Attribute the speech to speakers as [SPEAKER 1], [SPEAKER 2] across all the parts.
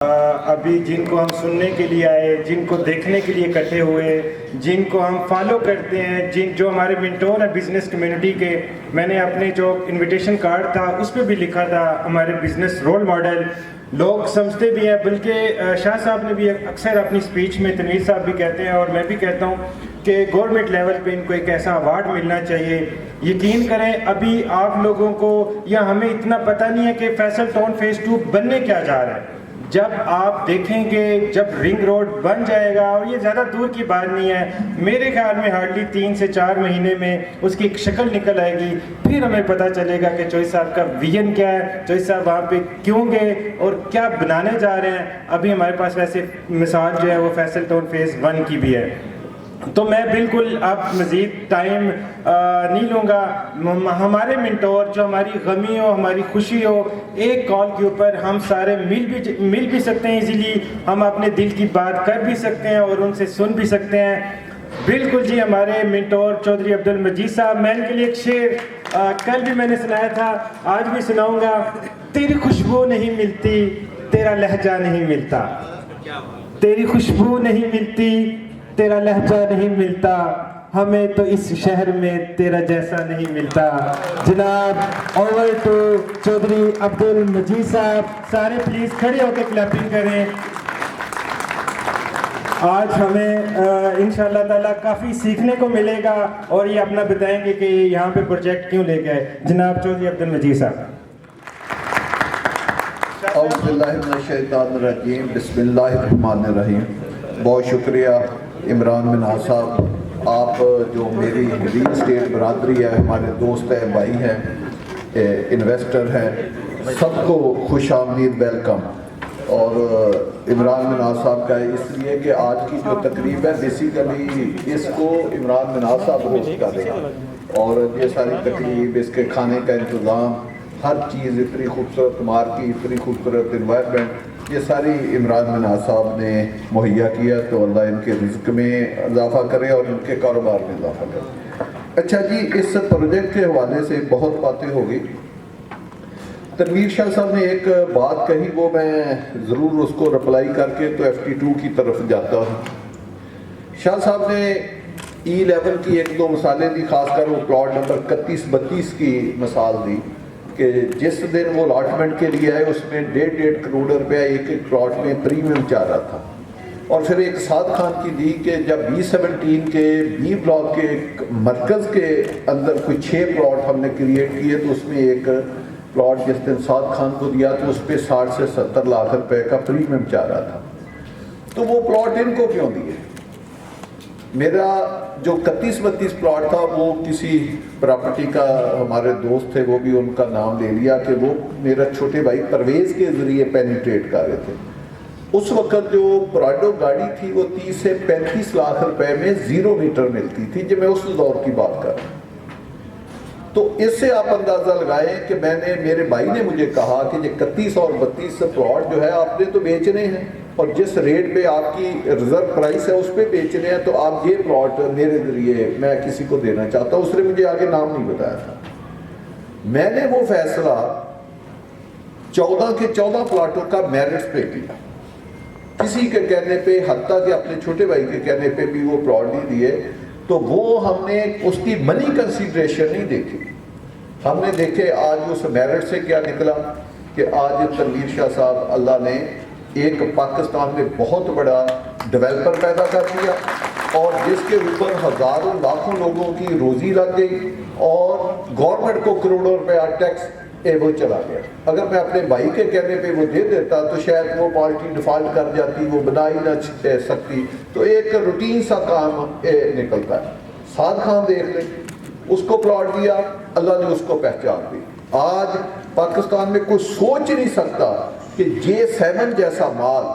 [SPEAKER 1] ابھی جن کو ہم سننے کے لیے آئے، جن کو دیکھنے کے لیے اکٹھے ہوئے، جن کو ہم فالو کرتے ہیں، جو ہمارے منٹور ہیں بزنس کمیونٹی کے، میں نے اپنے جو انویٹیشن کارڈ تھا اس پہ بھی لکھا تھا ہمارے بزنس رول ماڈل. لوگ سمجھتے بھی ہیں، بلکہ شاہ صاحب نے بھی اکثر اپنی سپیچ میں، تنویر صاحب بھی کہتے ہیں اور میں بھی کہتا ہوں کہ گورنمنٹ لیول پہ ان کو ایک ایسا ایوارڈ ملنا چاہیے. یقین کریں ابھی آپ لوگوں کو یا ہمیں اتنا پتہ نہیں ہے کہ فیصل ٹاؤن فیز 2 بننے کیا جا رہا ہے. جب آپ دیکھیں گے، جب رنگ روڈ بن جائے گا، اور یہ زیادہ دور کی بات نہیں ہے، میرے خیال میں ہارڈلی 3 سے 4 مہینے میں اس کی ایک شکل نکل آئے گی. پھر ہمیں پتہ چلے گا کہ چوہی صاحب کا ویژن کیا ہے، چوہی صاحب وہاں پہ کیوں گئے اور کیا بنانے جا رہے ہیں. ابھی ہمارے پاس ویسے مثال جو ہے وہ فیصل ٹاؤن فیز 1 کی بھی ہے. تو میں بالکل اب مزید ٹائم نہیں لوں گا. ہمارے منٹور جو ہماری غمی ہو، ہماری خوشی ہو، ایک کال کے اوپر ہم سارے مل بھی سکتے ہیں ایزیلی. ہم اپنے دل کی بات کر بھی سکتے ہیں اور ان سے سن بھی سکتے ہیں. بالکل جی. ہمارے منٹور چودھری عبدالمجید صاحب، میں ان کے لیے ایک شعر کل بھی میں نے سنایا تھا، آج بھی سناؤں گا. تیری خوشبو نہیں ملتی، تیرا لہجہ نہیں ملتا. تیری خوشبو نہیں ملتی، تیرا لہجہ نہیں ملتا، ہمیں تو اس شہر میں تیرا جیسا نہیں ملتا. جناب اوور ٹو چودھری عبدالمجید صاحب. سارے پلیز کھڑے ہو کے کلیپنگ کریں. آج ہمیں انشاءاللہ تعالیٰ کافی سیکھنے کو ملے گا اور یہ اپنا بتائیں گے کہ یہاں پہ پروجیکٹ کیوں لے گئے. جناب چودھری عبدالمجید صاحب.
[SPEAKER 2] اعوذ باللہ من الشیطان الرجیم، بسم اللہ الرحمن الرحیم. بہت شکریہ عمران منہاس صاحب. آپ جو میری ریل اسٹیٹ برادری ہے، ہمارے دوست ہیں، بھائی ہیں، انویسٹر ہیں، سب کو خوش آمدید، ویلکم. اور عمران منہاس صاحب کا اس لیے کہ آج کی جو تقریب ہے بیسیکلی اس کو عمران منہاس صاحب ہوسٹ کر رہے ہیں، اور یہ ساری تقریب، اس کے کھانے کا انتظام، ہر چیز اتنی خوبصورت مارکی، اتنی خوبصورت انوائرمنٹ، یہ ساری عمران منہاس صاحب نے مہیا کیا. تو اللہ ان کے رزق میں اضافہ کرے اور ان کے کاروبار میں اضافہ کرے. اچھا جی، اس پروجیکٹ کے حوالے سے بہت باتیں ہو گئی. تنویر شاہ صاحب نے ایک بات کہی، وہ میں ضرور اس کو رپلائی کر کے تو FT2 کی طرف جاتا ہوں. شاہ صاحب نے E11 کی 1-2 مثالیں دی، خاص کر وہ پلاٹ نمبر 31-32 کی مثال دی کہ جس دن وہ الاٹمنٹ کے لیے آئے اس میں 1.5 کروڑ روپیہ ایک پلاٹ میں پریمیم چاہ رہا تھا. اور پھر ایک سعد خان کی دی کہ جب B17 کے B بلاک کے مرکز کے اندر کوئی 6 پلاٹ ہم نے کریٹ کیے تو اس میں ایک پلاٹ جس دن سعد خان کو دیا تو اس پہ 60 سے 70 لاکھ روپے کا پریمیم چاہ رہا تھا. تو وہ پلاٹ ان کو کیوں دیے؟ میرا جو 31-32 پلاٹ تھا وہ کسی پراپرٹی کا ہمارے دوست تھے، وہ بھی ان کا نام لے لیا کہ وہ میرا چھوٹے بھائی پرویز کے ذریعے پینیٹریٹ کر رہے تھے. اس وقت جو پراڈو گاڑی تھی وہ 30 سے 35 لاکھ روپے میں 0 میٹر ملتی تھی، جب میں اس دور کی بات کر رہا ہوں. تو اس سے آپ اندازہ لگائیں کہ میرے بھائی نے مجھے کہا کہ یہ 31 اور 32 پلاٹ جو ہے آپ نے تو بیچنے ہیں، اور جس ریٹ پہ آپ کی ریزرو پرائس ہے اس پہ بیچنے ہیں، تو آپ یہ پلاٹ میرے ذریعے میں کسی کو دینا چاہتا ہوں. اس نے مجھے آگے نام نہیں بتایا تھا. میں نے وہ فیصلہ 14 کے 14 پلاٹوں کا میرٹس پہ کیا. کسی کے کہنے پہ، حتیٰ کہ اپنے چھوٹے بھائی کے کہنے پہ بھی وہ پلاٹ نہیں دیے. تو وہ ہم نے اس کی منی کنسیڈریشن نہیں دیکھی. ہم نے دیکھے آج اس میرٹ سے کیا نکلا کہ آج تنویر شاہ صاحب اللہ نے ایک پاکستان میں بہت بڑا ڈیولپر پیدا کر دیا، اور جس کے اوپر ہزاروں لاکھوں لوگوں کی روزی لگ گئی، اور گورنمنٹ کو کروڑوں روپیہ ٹیکس وہ چلا گیا. اگر میں اپنے بھائی کے کہنے پہ وہ دے دیتا تو شاید وہ پارٹی ڈیفالٹ کر جاتی، وہ بنا ہی نہ سکتی. تو ایک روٹین سا کام نکلتا ہے. سعد خان دیکھ لیں، اس کو پلاٹ دیا، اللہ نے اس کو پہچان دی. آج پاکستان میں کوئی سوچ نہیں سکتا کہ J7 جیسا مال،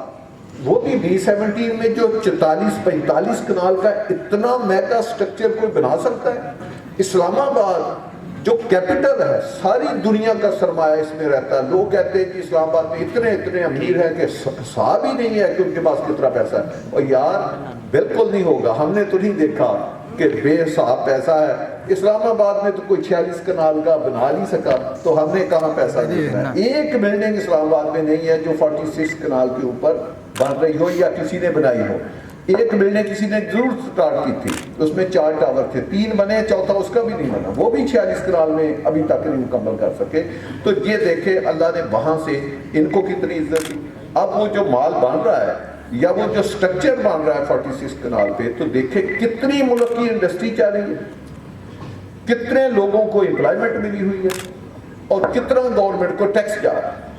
[SPEAKER 2] وہ بھی B17 میں جو 44-45 کنال کا اتنا میگا سٹرکچر کوئی بنا سکتا ہے. اسلام آباد جو کیپٹل ہے، ساری دنیا کا سرمایہ اس میں رہتا ہے. لوگ کہتے ہیں کہ اسلام آباد میں اتنے امیر ہیں کہ حساب ہی نہیں ہے کہ ان کے پاس کتنا پیسہ ہے. اور یار بالکل نہیں ہوگا. ہم نے تو نہیں دیکھا کہ بے حساب پیسہ ہے. اسلام آباد میں تو کوئی 46 کنال کا بنا نہیں سکا, تو ہم نے کہاں پیسہ دینا ہے. ایک بلڈنگ اسلام آباد میں نہیں ہے جو 46 کنال کے اوپر بن رہی ہو یا کسی نے بنائی ہو. ایک بلڈنگ کسی نے ضرور سٹارٹ کی تھی, اس میں 4 ٹاور تھے, 3 بنے, چوتھا اس کا بھی نہیں بنا, وہ بھی 46 کنال میں ابھی تک نہیں مکمل کر سکے. تو یہ دیکھیں اللہ نے وہاں سے ان کو کتنی عزت دی. اب وہ جو مال بن رہا ہے یا وہ جو سٹرکچر بن رہا ہے 46 کنال پہ, تو دیکھیں کتنی ملک کی انڈسٹری چل رہی ہے, کتنے لوگوں کو امپلائمنٹ ملی ہوئی ہے, اور کتنا گورنمنٹ کو ٹیکس جا رہا ہے.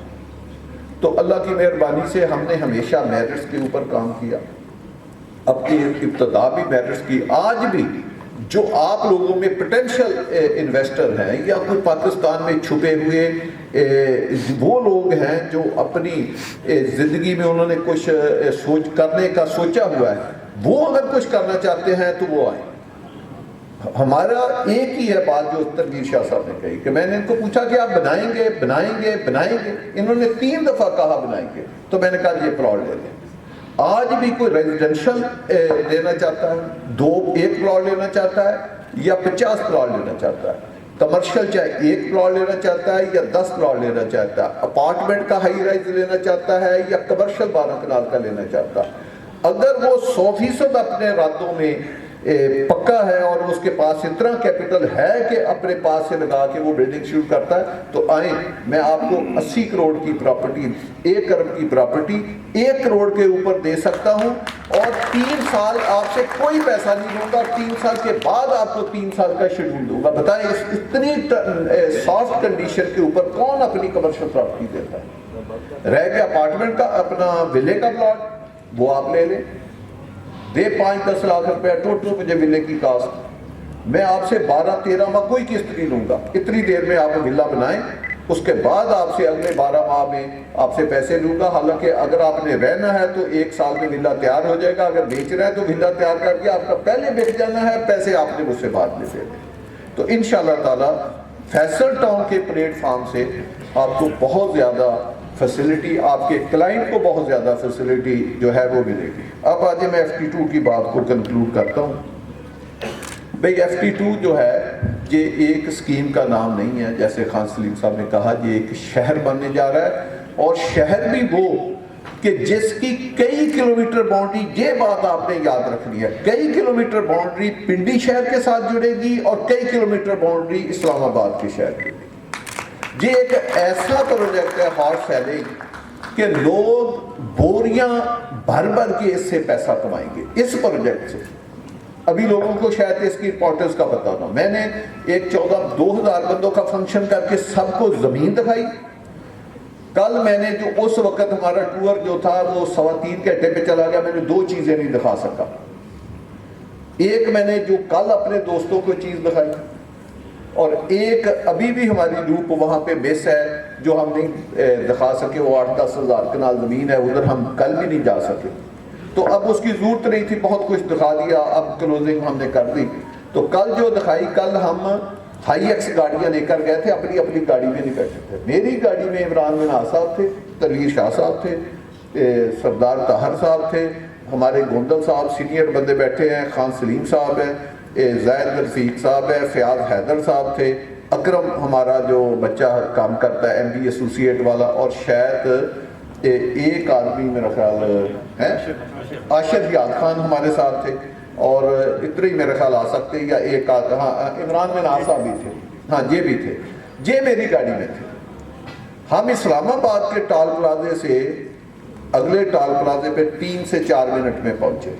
[SPEAKER 2] تو اللہ کی مہربانی سے ہم نے ہمیشہ میرٹس کے اوپر کام کیا, اپنی ابتدا بھی میرٹس کی. آج بھی جو آپ لوگوں میں پوٹینشیل انویسٹر ہیں یا کوئی پاکستان میں چھپے ہوئے وہ لوگ ہیں جو اپنی زندگی میں انہوں نے کچھ سوچ کرنے کا سوچا ہوا ہے, وہ اگر کچھ کرنا چاہتے ہیں تو وہ آئیں. ہمارا ایک ہی ہے بات جو تنویر شاہ صاحب نے کہی کہ میں نے ان کو پوچھا کہ آپ بنائیں گے بنائیں گے بنائیں گے, انہوں نے 3 دفعہ کہا بنائیں گے, تو میں نے کہا یہ پلاٹ لے لیں. آج بھی کوئی ریزیڈنشل لینا چاہتا ہے, 1 پلاٹ لینا چاہتا ہے یا 50 پلاٹ لینا چاہتا ہے, کمرشل چاہے 1 پلاٹ لینا چاہتا ہے یا 10 پلاٹ لینا چاہتا ہے, اپارٹمنٹ کا ہائی رائز لینا چاہتا ہے یا کمرشل 12 کنال کا لینا چاہتا ہے, اگر وہ 100% اپنے ارادوں میں پکا ہے اور اس کے پاس اتنا کیپٹل ہے کہ اپنے پاس سے لگا کے وہ بلڈنگ شروع کرتا ہے, تو آئیں, میں آپ کو 80 کروڑ کی پراپرٹی, 1 ارب کی پراپرٹی 1 کروڑ کے اوپر دے سکتا ہوں, اور 3 سال آپ سے کوئی پیسہ نہیں لوں گا, 3 سال کے بعد آپ کو 3 سال کا شیڈول دوں گا. بتائیں اتنی سافٹ کنڈیشن کے اوپر کون اپنی کمرشل پراپرٹی دیتا ہے؟ رہ گیا اپارٹمنٹ کا, اپنا ویلے کا پلاٹ, وہ آپ لے لیں, دے 5-10 لاکھ روپے ٹوٹل مجھے ویلے کی کاسٹ, میں آپ سے 12-13 ماہ کوئی قسط نہیں لوں گا, اتنی دیر میں آپ ویلا بنائیں, اس کے بعد آپ سے اگلے 12 ماہ میں آپ سے پیسے لوں گا. حالانکہ اگر آپ نے رہنا ہے تو 1 سال میں ویلا تیار ہو جائے گا, اگر بیچ رہے ہیں تو ویلا تیار کر کے آپ کا پہلے بیچ جانا ہے, پیسے آپ نے مجھ سے بعد میں دے دیں. تو انشاءاللہ تعالی فیصل ٹاؤن کے پلیٹ فارم سے آپ کو بہت زیادہ فیسلٹی, آپ کے کلائنٹ کو بہت زیادہ فیسلٹی جو ہے وہ ملے گی. اب آج میں FT2 کی بات کو کنکلوڈ کرتا ہوں. بھئی FT2 جو ہے یہ ایک اسکیم کا نام نہیں ہے, جیسے خان سلیم صاحب نے کہا, یہ ایک شہر بننے جا رہا ہے, اور شہر بھی وہ کہ جس کی کئی کلومیٹر باؤنڈری, یہ بات آپ نے یاد رکھنی ہے, کئی کلومیٹر باؤنڈری پنڈی شہر کے ساتھ جڑے گی اور کئی کلومیٹر باؤنڈری اسلام آباد کے شہر کے. یہ ایک ایسا پروجیکٹ ہے ہارٹ سیلنگ کہ لوگ بوریاں بھر بھر کے اس سے پیسہ کمائیں گے اس پروجیکٹ سے. ابھی لوگوں کو شاید اس کی امپورٹنس کا پتہ نہ. میں نے ایک 2,000 بندوں کا فنکشن کر کے سب کو زمین دکھائی. کل میں نے جو اس وقت ہمارا ٹور جو تھا وہ 3.25 گھنٹے پہ چلا گیا, میں نے 2 چیزیں نہیں دکھا سکا. ایک میں نے جو کل اپنے دوستوں کو چیز دکھائی, اور ایک ابھی بھی ہماری لوپ وہاں پہ مس ہے جو ہم نہیں دکھا سکے, وہ 8-10 ہزار کنال زمین ہے, ادھر ہم کل بھی نہیں جا سکے. تو اب اس کی ضرورت نہیں تھی, بہت کچھ دکھا دیا, اب کلوزنگ ہم نے کر دی. تو کل جو دکھائی, کل ہم ہائی ایکس گاڑیاں لے کر گئے تھے, اپنی اپنی گاڑی میں نہیں بیٹھے تھے. میری گاڑی میں عمران منہا صاحب تھے, تنویر شاہ صاحب تھے, سردار طاہر صاحب تھے, ہمارے گوندل صاحب سینئر بندے بیٹھے ہیں, خان سلیم صاحب ہیں, زید رفیق صاحب ہے, فیاض حیدر صاحب تھے, اکرم ہمارا جو بچہ کام کرتا ہے MB ایسوسیٹ والا, اور شاید ایک آدمی میرا خیال ہے عاشق یاد خان ہمارے ساتھ تھے, اور اتنے ہی میرے خیال آ سکتے, یا ایک ہاں عمران منہا صاحب بھی تھے, ہاں یہ بھی تھے, یہ میری گاڑی میں تھے. ہم اسلام آباد کے ٹال پلازے سے اگلے ٹال پلازے پہ 3 سے 4 منٹ میں پہنچے.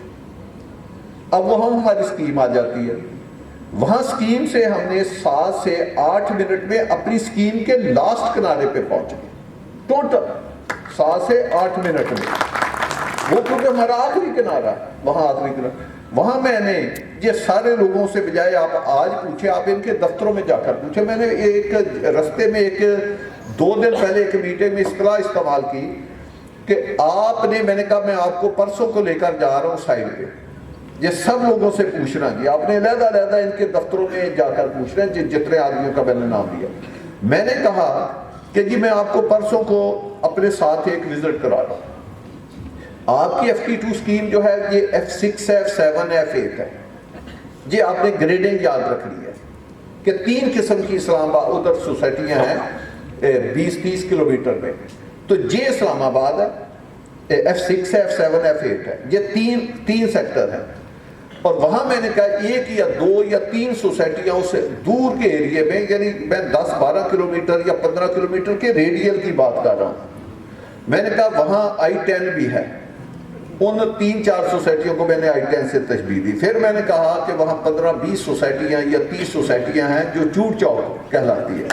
[SPEAKER 2] اب وہاں ہماری اسکیم آ جاتی ہے, وہاں اسکیم سے ہم نے 7 سے 8 منٹ میں اپنی اسکیم کے لاسٹ کنارے پہ پہنچ گئے, ٹوٹل 7 سے 8 منٹ میں. وہ کیونکہ ہمارا آخری کنارہ, وہاں آخری کنارہ, وہاں میں نے یہ سارے لوگوں سے بجائے آپ آج پوچھیں, آپ ان کے دفتروں میں جا کر پوچھیں. میں نے ایک رستے میں 2 دن پہلے ایک میٹنگ میں اصطلاح استعمال کی کہ آپ نے, میں نے کہا میں آپ کو پرسوں کو لے کر جا رہا ہوں سائڈ پہ, یہ سب لوگوں سے پوچھنا جی, آپ نے علیحدہ علیحدہ ان کے دفتروں میں جا کر پوچھ رہے ہیں جتنے آدمیوں کا میں نے نام دیا. میں نے کہا کہ جی میں آپ کو پرسوں کو اپنے ساتھ ایک وزٹ کرا رہا ہوں. آپ کی FT2 اسکیم جو ہے یہ F6 ہے, F7 ہے, F8 ہے. یہ آپ نے گریڈنگ یاد رکھنی ہے کہ 3 قسم کی اسلام آباد ادھر سوسائٹیاں ہیں 20-30 کلومیٹر میں. تو یہ اسلام آباد ہے، F6 ہے، F7 F8 ہے، یہ تین سیکٹر ہیں. اور وہاں میں نے کہا 1 یا 2 یا 3 سوسائٹیاں اس سے دور کے ایریے میں، یعنی میں 10-12 کلومیٹر یا 15 کلومیٹر کے ریڈیل کی بات کر رہا ہوں. میں نے کہا وہاں I-10 بھی ہے. ان 3-4 سوسائٹیوں کو میں نے I-10 سے تشبیہ دی. پھر میں نے کہا کہ وہاں 15-20 سوسائٹیاں یا 30 سوسائٹیاں ہیں جو چوٹ چوک کہلاتی ہے.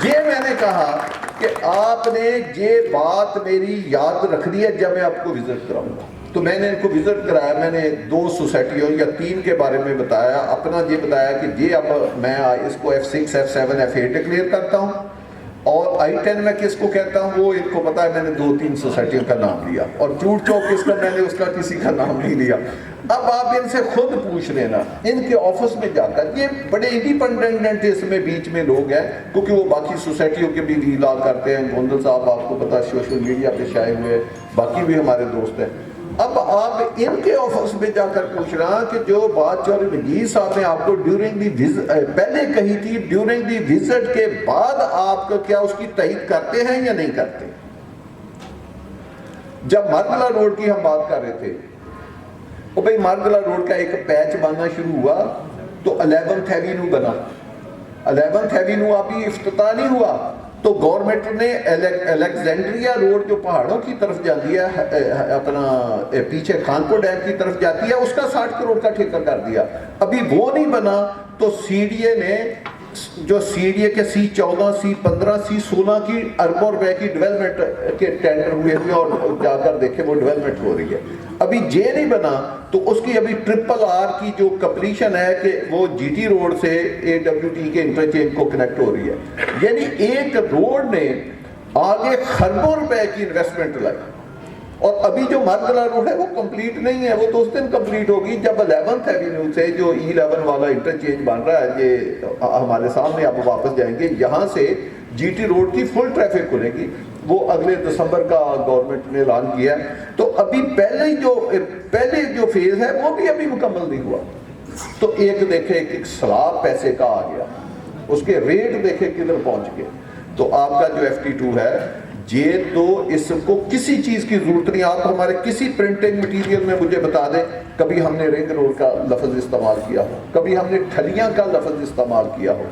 [SPEAKER 2] یہ میں نے کہا کہ آپ نے یہ بات میری یاد رکھنی ہے جب میں آپ کو وزٹ کراؤں گا. تو میں نے ان کو وزٹ کرایا. میں نے 2 سوسائٹیوں یا 3 کے بارے میں بتایا، اپنا یہ بتایا کہ یہ اب میں اس کو F6 F7 F8 ڈکلیئر کرتا ہوں، اور I-10 میں کس کو کہتا ہوں وہ ان کو پتا ہے. میں نے 2-3 سوسائٹیوں کا نام لیا، اور چوٹ چوک کس کا میں نے اس کا کسی کا نام نہیں لیا. اب آپ ان سے خود پوچھ لینا ان کے آفس میں جا کر. یہ بڑے انڈیپینڈنٹ اس میں بیچ میں لوگ ہیں کیونکہ وہ باقی سوسائٹیوں کے بھی ریلا کرتے ہیں. گوندل صاحب آپ کو پتا سوشل میڈیا پہ شائع ہوئے، باقی بھی ہمارے دوست ہیں. اب آپ ان کے آفس میں جا کر پوچھ رہا کہ جو بات چوہدری مجید صاحب نے آپ کو پہلے کہی تھی، ڈیورنگ دی وزٹ کے بعد آپ کا کیا اس کی تائید کرتے ہیں یا نہیں کرتے؟ جب مارگلا روڈ کی ہم بات کر رہے تھے، وہ بھائی مارگلا روڈ کا ایک پیچ بننا شروع ہوا تو 11th ایوینیو بنا. 11th ایوینیو ابھی افتتاح نہیں ہوا تو گورنمنٹ نے الیگزینڈریا روڈ جو پہاڑوں کی طرف جاتی ہے، اپنا پیچھے خانپور ڈیم کی طرف جاتی ہے، اس کا 60 کروڑ کا ٹھیکہ کر دیا. ابھی وہ نہیں بنا تو سی ڈی اے نے جو سی ڈی اے کے C14 C15 C16 کی اربوں روپے کی ڈیولپمنٹ کے ٹینڈر ہوئے اور جا کر دیکھے وہ ڈیولپمنٹ ہو رہی ہے. ابھی جے نہیں بنا تو اس کی ابھی RRR کی جو کمپلیشن ہے کہ وہ جی ٹی روڈ سے AWT کے انٹرچینج کو کنیکٹ ہو رہی ہے. یعنی ایک روڈ نے آگے خربوں روپے کی انویسٹمنٹ لائی. اور ابھی جو مارگلا روڈ ہے وہ کمپلیٹ نہیں ہے، وہ تو اس دن کمپلیٹ ہوگی جب 11th ایوینیو سے جو E11 والا انٹرچینج بن رہا ہے، یہ ہمارے سامنے آپ واپس جائیں گے، یہاں سے جی ٹی روڈ کی فل ٹریفک کھلے گی. وہ اگلے دسمبر کا گورنمنٹ نے اعلان کیا ہے. تو ابھی پہلے جو فیز ہے وہ بھی ابھی مکمل نہیں ہوا. تو ایک دیکھیں ایک سلاب پیسے کا آ گیا، اس کے ریٹ دیکھیں کدھر پہنچ گئے. تو آپ کا جو FT2 ہے یہ تو اس کو کسی چیز کی ضرورت نہیں. آپ ہمارے کسی پرنٹنگ مٹیریل میں مجھے بتا دیں کبھی ہم نے رنگ روڈ کا لفظ استعمال کیا ہو، کبھی ہم نے ٹھلیاں کا لفظ استعمال کیا ہو.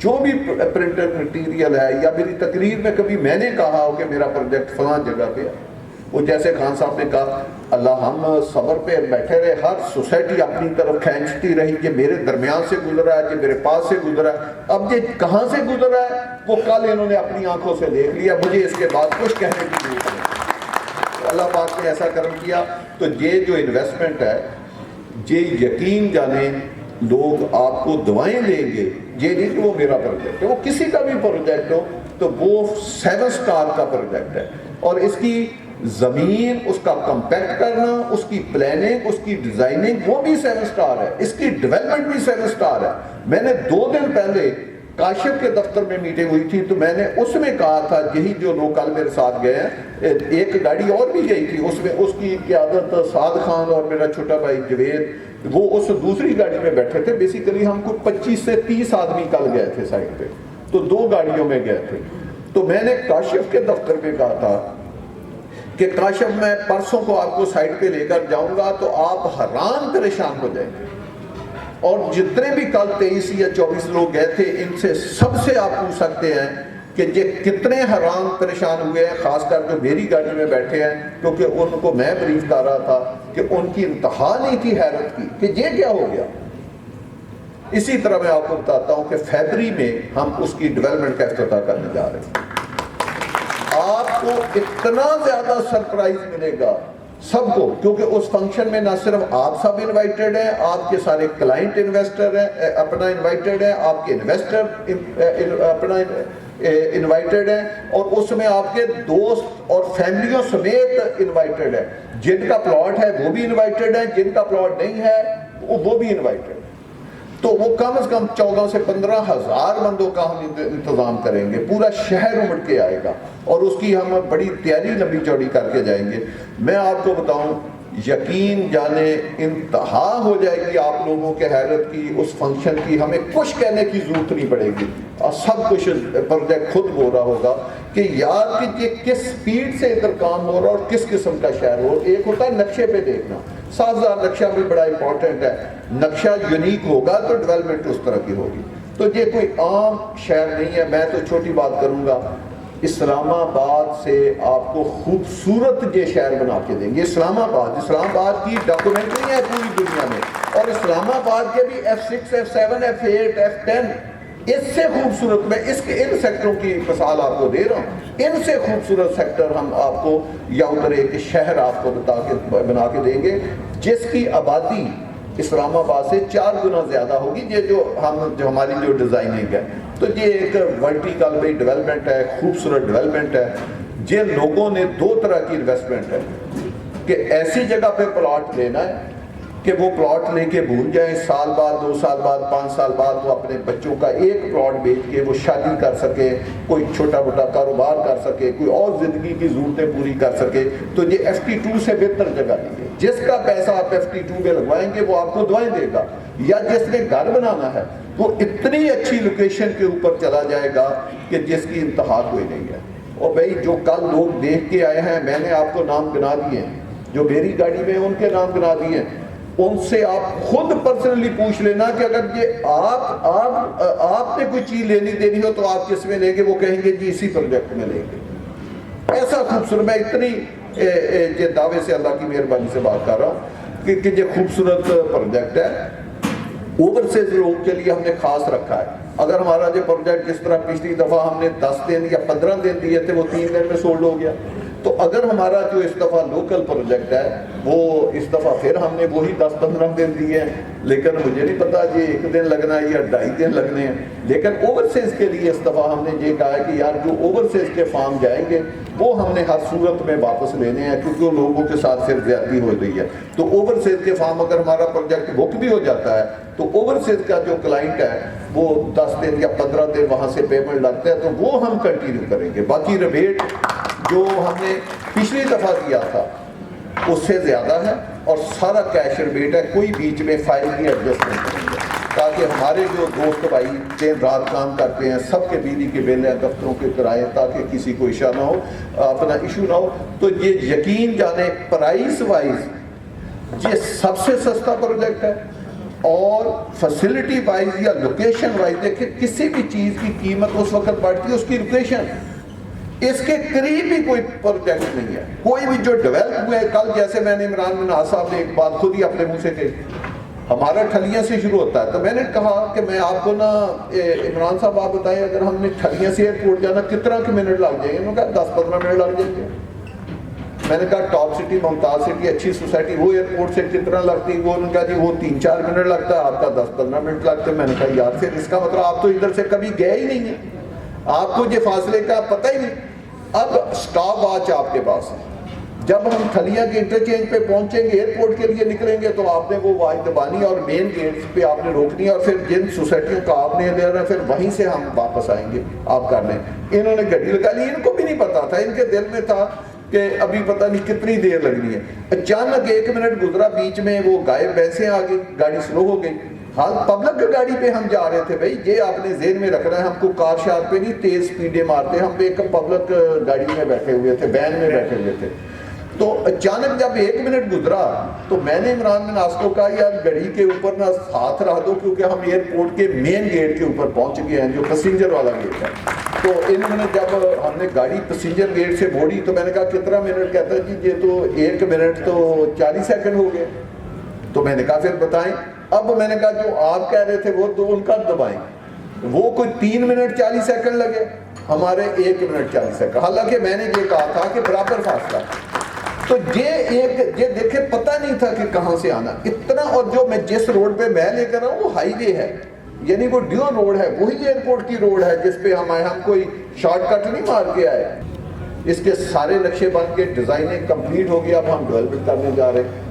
[SPEAKER 2] جو بھی پرنٹنگ مٹیریل ہے یا میری تقریر میں کبھی میں نے کہا ہو کہ میرا پروجیکٹ فلاں جگہ پہ ہے، وہ جیسے خان صاحب نے کہا اللہ ہم صبر پہ بیٹھے رہے، ہر سوسائٹی اپنی طرف کھینچتی رہی کہ میرے درمیان سے گزرا ہے، کہ میرے پاس سے گزرا ہے. اب یہ کہاں سے گزرا ہے وہ کل انہوں نے اپنی آنکھوں سے دیکھ لیا. مجھے اس کے بعد کچھ کہنے کی ضرورت نہیں. اللہ پاک نے ایسا کرم کیا. تو یہ جو انویسٹمنٹ ہے یہ یقین جانیں لوگ آپ کو دعائیں دیں گے. یہ نہیں کہ وہ میرا پروجیکٹ ہے، وہ کسی کا بھی پروجیکٹ ہو تو وہ 7 سٹار کا پروجیکٹ ہے. اور اس کی زمین، اس کا کمپیکٹ کرنا، اس کی پلاننگ، اس کی ڈیزائننگ وہ بھی 7 سٹار ہے. اس کی ڈیولپمنٹ بھی 7 سٹار ہے. میں نے 2 دن پہلے کاشف کے دفتر میں میٹنگ ہوئی تھی تو میں نے اس میں کہا تھا، یہی جو لوگ کل میرے ساتھ گئے ہیں، ایک گاڑی اور بھی گئی تھی، اس میں اس کی قیادت سعد خان اور میرا چھوٹا بھائی جوید، وہ اس دوسری گاڑی میں بیٹھے تھے. بیسیکلی ہم کو 25 سے 30 آدمی کل گئے تھے سائٹ پہ، تو 2 گاڑیوں میں گئے تھے. تو میں نے کاشف کے دفتر میں کہا تھا کہ کاشف میں پرسوں کو آپ کو سائٹ پہ لے کر جاؤں گا تو آپ حیران پریشان ہو جائیں گے. اور جتنے بھی کل 23 یا 24 لوگ گئے تھے ان سے سب سے آپ پوچھ سکتے ہیں کہ یہ کتنے حیران پریشان ہوئے ہیں، خاص کر جو میری گاڑی میں بیٹھے ہیں، کیونکہ ان کو میں بریف کر رہا تھا کہ ان کی انتہا نہیں تھی حیرت کی کہ یہ کیا ہو گیا. اسی طرح میں آپ کو بتاتا ہوں کہ فیبری میں ہم اس کی ڈیولپمنٹ کا افتتاح کرنے جا رہے ہیں. آپ کو اتنا زیادہ سرپرائز ملے گا سب کو، کیونکہ اس فنکشن میں نہ صرف آپ سب انوائٹڈ ہیں، آپ کے سارے کلائنٹ انویسٹر ہیں اپنا انوائٹڈ ہیں، آپ کے انویسٹر اپنا انوائٹڈ ہیں، اور اس میں آپ کے دوست اور فیملیوں سمیت انوائٹڈ ہیں. جن کا پلاٹ ہے وہ بھی انوائٹڈ ہیں، جن کا پلاٹ نہیں ہے وہ بھی انوائٹڈ. تو وہ کم از کم 14 سے 15 ہزار بندوں کا ہم انتظام کریں گے. پورا شہر امڑ کے آئے گا اور اس کی ہم بڑی تیاری لمبی چوڑی کر کے جائیں گے. میں آپ کو بتاؤں یقین جانے انتہا ہو جائے گی آپ لوگوں کے حیرت کی اس فنکشن کی. ہمیں کچھ کہنے کی ضرورت نہیں پڑے گی اور سب کچھ پروجیکٹ خود بول رہا ہوگا کہ یار کہ یہ کس سپیڈ سے ادھر کام ہو رہا اور کس قسم کا شہر ہو. ایک ہوتا ہے نقشے پہ دیکھنا, سازگار نقشہ بھی بڑا امپورٹنٹ ہے. نقشہ یونیک ہوگا تو ڈیولپمنٹ اس طرح کی ہوگی. تو یہ کوئی عام شہر نہیں ہے. میں تو چھوٹی بات کروں گا, اسلام آباد سے آپ کو خوبصورت یہ شہر بنا کے دیں گے. اسلام آباد کی ڈاکومنٹری ہے پوری دنیا میں, اور اسلام آباد کے بھی F6 F7 F8 F10 اس سے خوبصورت, میں اس کے ان سیکٹروں کی مثال آپ کو دے رہا ہوں, ان سے خوبصورت سیکٹر ہم آپ کو یا ادھر ایک شہر آپ کو بنا کے دیں گے جس کی آبادی اسلام آباد سے 4 گنا زیادہ ہوگی. یہ جو ہماری جو ڈیزائننگ ہے, تو یہ ایک ورٹیکل بھی ڈیولپمنٹ ہے, خوبصورت ڈیولپمنٹ ہے. جن لوگوں نے 2 طرح کی انویسٹمنٹ ہے کہ ایسی جگہ پہ پلاٹ لینا ہے کہ وہ پلاٹ لے کے بھول جائیں, سال بعد 2 سال بعد 5 سال بعد وہ اپنے بچوں کا ایک پلاٹ بیچ کے وہ شادی کر سکے, کوئی چھوٹا موٹا کاروبار کر سکے, کوئی اور زندگی کی ضرورتیں پوری کر سکے. تو یہ FT2 سے بہتر جگہ نہیں ہے. جس کا پیسہ آپ FT2 میں لگوائیں گے وہ آپ کو دعائیں دے گا, یا جس نے گھر بنانا ہے وہ اتنی اچھی لوکیشن کے اوپر چلا جائے گا کہ جس کی انتہا کوئی نہیں ہے. اور بھائی جو کل لوگ دیکھ کے آئے ہیں, میں نے آپ کو نام گنا دیے ہیں, جو میری گاڑی میں ان کے نام گنا دیے ہیں, ان سے آپ خود پرسنلی پوچھ لینا کہ اگر یہ آپ نے کوئی چیز لینی دینی ہو تو آپ کس میں لیں گے. وہ کہیں گے جی اسی پروجیکٹ میں لیں گے. ایسا خوبصورت, میں اتنی یہ دعوے سے اللہ کی مہربانی سے بات کر رہا ہوں کہ یہ خوبصورت پروجیکٹ ہے. اوورسیز لوگوں کے لیے ہم نے خاص رکھا ہے. اگر ہمارا یہ پروجیکٹ جس طرح پچھلی دفعہ ہم نے 10 دن یا 15 دن دیے تھے وہ 3 دن میں سولڈ ہو گیا, تو اگر ہمارا جو اس دفعہ لوکل پروجیکٹ ہے وہ اس دفعہ پھر ہم نے وہی 10-15 دن دیے ہیں, لیکن مجھے نہیں پتا یہ 1 دن لگنا ہے یا 2.5 دن لگنے ہیں. لیکن اوورسیز کے لیے اس دفعہ ہم نے یہ کہا ہے کہ یار جو اوورسیز کے فارم جائیں گے وہ ہم نے ہر صورت میں واپس لینے ہیں, کیونکہ وہ لوگوں کے ساتھ پھر زیادتی ہو رہی ہے. تو اوورسیز کے فارم اگر ہمارا پروجیکٹ بک بھی ہو جاتا ہے تو اوورسیز کا جو کلائنٹ ہے وہ 10 دن یا 15 دن وہاں سے پیمنٹ لگتا ہے, تو وہ ہم کنٹینیو کریں گے. باقی ریبیٹ جو ہم نے پچھلی دفعہ دیا تھا اس سے زیادہ ہے, اور سارا کیش ریبیٹ ہے, کوئی بیچ میں فائل کی ایڈجسٹمنٹ کریں گے تاکہ ہمارے جو دوست بھائی دن رات کام کرتے ہیں سب کے بجلی کے بل ہیں, دفتروں کے کرائے, تاکہ کسی کو ایشو نہ ہو, اپنا ایشو نہ ہو. تو یہ یقین جانے پرائس وائز یہ سب سے سستا پروجیکٹ ہے, اور فیسلٹی وائز یا لوکیشن وائز دیکھیں کسی بھی چیز کی قیمت اس وقت بڑھتی ہے اس کی لوکیشن, اس کے قریب بھی کوئی پروجیکٹ نہیں ہے. کوئی بھی جو ڈیولپ ہوئے, کل جیسے میں نے عمران بن صاحب نے ایک بات خود ہی اپنے منہ سے کہی, ہمارا ٹھلیاں سے شروع ہوتا ہے, تو میں نے کہا کہ میں آپ کو نا عمران صاحب آپ بتائیں اگر ہم نے ٹھلیاں سے ایئرپورٹ جانا کتنا کے منٹ لگ جائیں گے؟ انہوں نے کہا 10-15 منٹ لگ جائیں گے. میں نے کہا ٹاپ سٹی ممتاز سٹی اچھی سوسائٹی وہ ایئرپورٹ سے کتنا لگتی؟ وہ انہوں نے کہا جی وہ 3-4 منٹ لگتا ہے, آپ کا 10-15 منٹ لگتے ہیں. میں نے کہا یار پھر اس کا مطلب آپ تو ادھر سے کبھی گئے ہی نہیں ہیں, آپ کو یہ فاصلے کا پتہ ہی نہیں. اب سٹاپ واچ آپ کے پاس ہے, جب ہم تھلیاں کے انٹرچینج پہ پہنچیں گے ایئرپورٹ کے لیے نکلیں گے تو آپ نے وہ واچ دبانی اور مین گیٹس پہ آپ نے روکنی, اور پھر جن سوسائٹیوں کا آپ نے لینا پھر وہیں سے ہم واپس آئیں گے, آپ کر لیں. انہوں نے گاڑی لگا لی, ان کو بھی نہیں پتا تھا, ان کے دل میں تھا کہ ابھی پتہ نہیں کتنی دیر لگنی ہے. اچانک 1 منٹ گزرا, بیچ میں وہ گائے بھینسیں آ گئی, گاڑی سلو ہو گئی. ہاں پبلک گاڑی پہ ہم جا رہے تھے, بھائی یہ آپ نے ذہن میں رکھنا ہے, ہم کو کار شار پہ نہیں تیز سپیڈیں مارتے, ہم ایک پبلک گاڑی میں بیٹھے ہوئے تھے, وین میں بیٹھے ہوئے تھے. تو اچانک جب 1 منٹ گزرا تو میں نے عمران بن عاص کو کہا یار گاڑی کے اوپر نہ ہاتھ رکھ دو, کیونکہ ہم ایئرپورٹ کے مین گیٹ کے اوپر پہنچ گئے ہیں جو پیسنجر والا گیٹ ہے. تو انہوں نے جب ہم نے گاڑی پیسنجر گیٹ سے موڑی تو میں نے کہا کتنا منٹ؟ کہتا ہے جی یہ تو 1 منٹ تو 40 سیکنڈ ہو گئے. تو میں نے کہا پھر بتائیں. اب میں نے کہا جو آپ کہہ رہے تھے وہ تو ان کا دبائیں, وہ کوئی 3 منٹ 40 سیکنڈ لگے, ہمارے 1 منٹ 40 سیکنڈ, حالانکہ میں نے یہ کہا تھا کہ برابر فاصلہ. تو یہ دیکھیں پتہ نہیں تھا کہ کہاں سے آنا اتنا. اور جو میں جس روڈ پہ میں لے کر آؤں وہ ہائی وے ہے, یعنی وہ ڈیو روڈ ہے, وہی ایئرپورٹ کی روڈ ہے جس پہ ہم آئے, ہم کوئی شارٹ کٹ نہیں مار کے آئے. اس کے سارے نقشے بن کے ڈیزائننگ کمپلیٹ ہو گیا, اب ہم ڈیولپمنٹ کرنے جا رہے ہیں.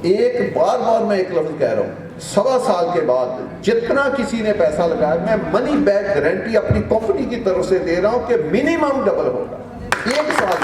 [SPEAKER 2] ایک بار میں ایک لفظ کہہ رہا ہوں, 1.25 سال کے بعد جتنا کسی نے پیسہ لگایا میں منی بیک گارنٹی اپنی کمپنی کی طرف سے دے رہا ہوں کہ منیمم ڈبل ہوگا 1 سال.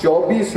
[SPEAKER 2] 24